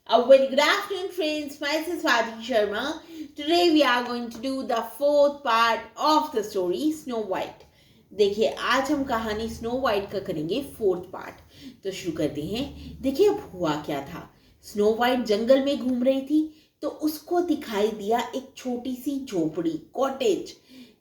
A very good afternoon, friends. Myself Swati Sharma. Today we are going to do the fourth part of the story Snow White. देखिए आज हम कहानी snow white का करेंगे fourth part. तो शुरू करते हैं। देखिए अब हुआ क्या था। स्नो वाइट जंगल में घूम रही थी तो उसको दिखाई दिया एक छोटी सी झोपड़ी, कॉटेज।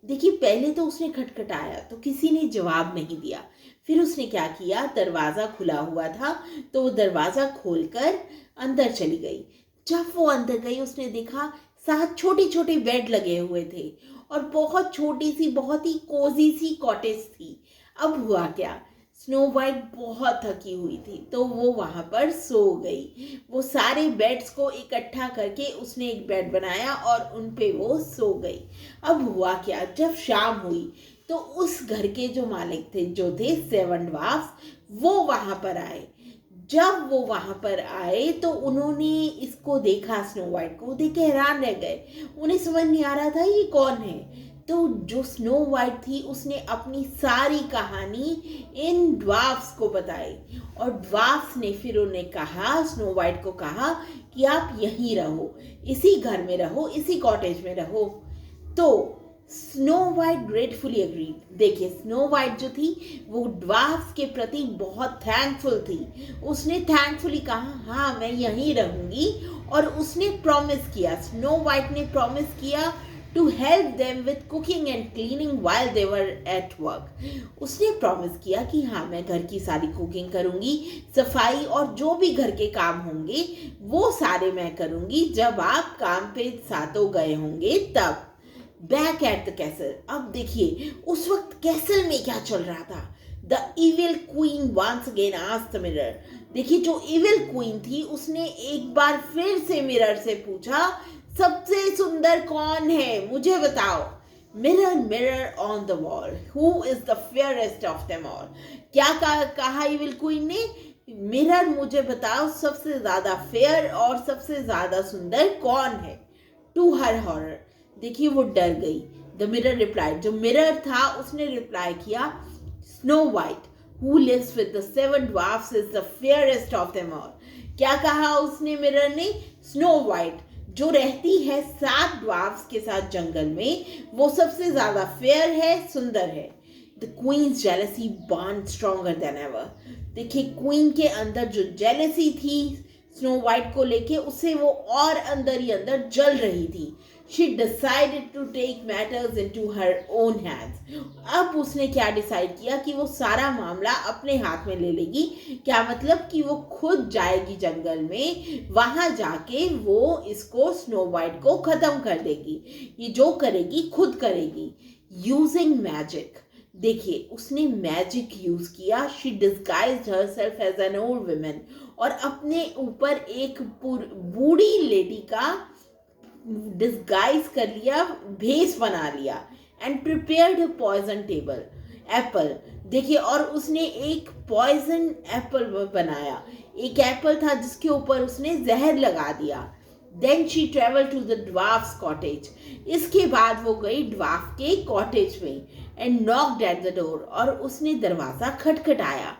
देखिए पहले तो उसने खटखटाया तो किसी ने जवाब नहीं दिया। फिर उसने क्या किया, दरवाज़ा खुला हुआ था तो वो दरवाज़ा खोलकर अंदर चली गई। जब वो अंदर गई उसने देखा 7 छोटे छोटे बेड लगे हुए थे और बहुत छोटी सी, बहुत ही कोजी सी कॉटेज थी। अब हुआ क्या, स्नो वाइट बहुत थकी हुई थी तो वो वहां पर सो गई। वो सारे बेड्स को इकट्ठा करके उसने एक बेड बनाया और उन पे वो सो गई। अब हुआ क्या, जब शाम हुई तो उस घर के जो मालिक थे, जो थे 7 ड्वार्फ्स, वो वहां पर आए। जब वो वहां पर आए तो उन्होंने इसको देखा, स्नो वाइट को देख के हैरान रह गए। उन्हें समझ नहीं आ रहा था ये कौन है। तो जो स्नो वाइट थी उसने अपनी सारी कहानी इन ड्वार्फ्स को बताई और ड्वार्फ्स ने फिर उन्हें कहा, स्नो वाइट को कहा कि आप यहीं रहो, इसी घर में रहो, इसी कॉटेज में रहो। तो स्नो वाइट ग्रेटफुली अग्रीड। देखिए स्नो वाइट जो थी वो ड्वार्फ्स के प्रति बहुत थैंकफुल थी। उसने थैंकफुली कहा हाँ मैं यहीं रहूंगी और उसने प्रॉमिस किया, स्नो वाइट ने प्रॉमिस किया to help them with cooking and cleaning while they were at work. उसने प्रॉमिस किया कि हाँ मैं घर की सारी कुकिंग करूंगी, सफाई और जो भी घर के काम होंगे वो सारे मैं करूंगी जब आप काम पे सातों गए होंगे तब। Back at the castle. अब देखिए उस वक्त कैसल में क्या चल रहा था। The evil queen once again asked the mirror. देखिए जो इविल क्वीन थी उसने एक बार फिर से मिरर से पूछा, सबसे सुंदर कौन है मुझे बताओ। Mirror mirror on the wall who is the fairest of them all. क्या कहा इविल क्वीन ने, मिरर मुझे बताओ सबसे ज्यादा फेयर और सबसे ज्यादा सुंदर कौन है। टू हर हॉरर, देखिए वो डर गई। द मिरर रिप्लाइड, जो मिरर था उसने रिप्लाई किया, snow white who lives with the 7 dwarfs is the fairest of them all. क्या कहा उसने मिरर ने, स्नो वाइट जो रहती है 7 ड्वार्फ्स के साथ जंगल में वो सबसे ज्यादा फेयर है, सुंदर है। The queen's jealousy burn stronger than ever. देखिए क्वीन के अंदर जो जेलसी थी स्नो वाइट को लेके, उसे वो और अंदर ही अंदर जल रही थी। She decided to take matters into her own hands. अब उसने क्या डिसाइड किया कि वो सारा मामला अपने हाथ में ले लेगी। क्या मतलब कि वो खुद जाएगी जंगल में, वहां जाके वो इसको स्नो वाइट को खत्म कर देगी। ये जो करेगी खुद करेगी, यूजिंग मैजिक। देखिए उसने मैजिक यूज किया। She disguised herself as an old woman, और अपने ऊपर एक बूढ़ी लेडी का डिस्गाइज कर लिया, भेस बना लिया। And prepared poison table apple. देखिए और उसने एक पॉइजन एप्पल बनाया। एक एप्पल था जिसके ऊपर उसने जहर लगा दिया। Then she travel to the dwarfs cottage. इसके बाद वो गई ड्वार्फ के कॉटेज में and knocked at the door, और उसने दरवाजा खटखटाया।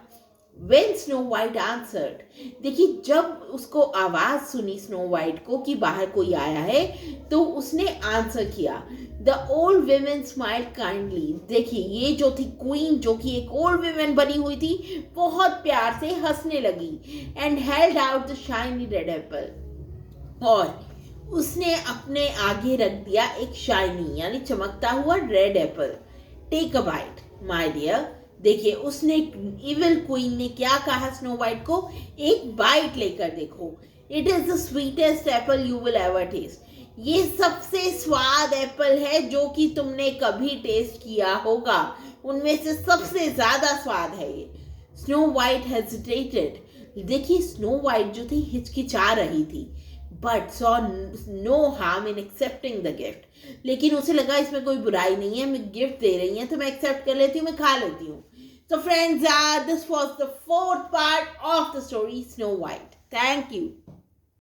When Snow White answered, देखिए जब उसको आवाज सुनी स्नो वाइट को कि बाहर कोई आया है तो उसने आंसर किया। The old women smiled kindly। देखिए ये जो थी क्वीन, जो कि एक ओल्ड women बनी हुई थी, बहुत प्यार से हंसने लगी। And held out the shiny red Apple, और उसने अपने आगे रख दिया एक शाइनी यानी चमकता हुआ red apple. Take a bite my dear. देखिए उसने, इविल क्वीन ने क्या कहा स्नो वाइट को, एक बाइट लेकर देखो। It is the sweetest apple you will ever taste. ये सबसे स्वाद एप्पल है जो कि तुमने कभी टेस्ट किया होगा, उनमें से सबसे ज्यादा स्वाद है ये। Snow white hesitated. देखिए स्नो वाइट जो थी हिचकिचा रही थी, but saw no harm in accepting the gift. लेकिन उसे लगा इसमें कोई बुराई नहीं है, मैं गिफ्ट दे रही है तो मैं एक्सेप्ट कर लेती हूँ, मैं खा लेती हूँ। So friends, this was the fourth part of the story Snow White. Thank you.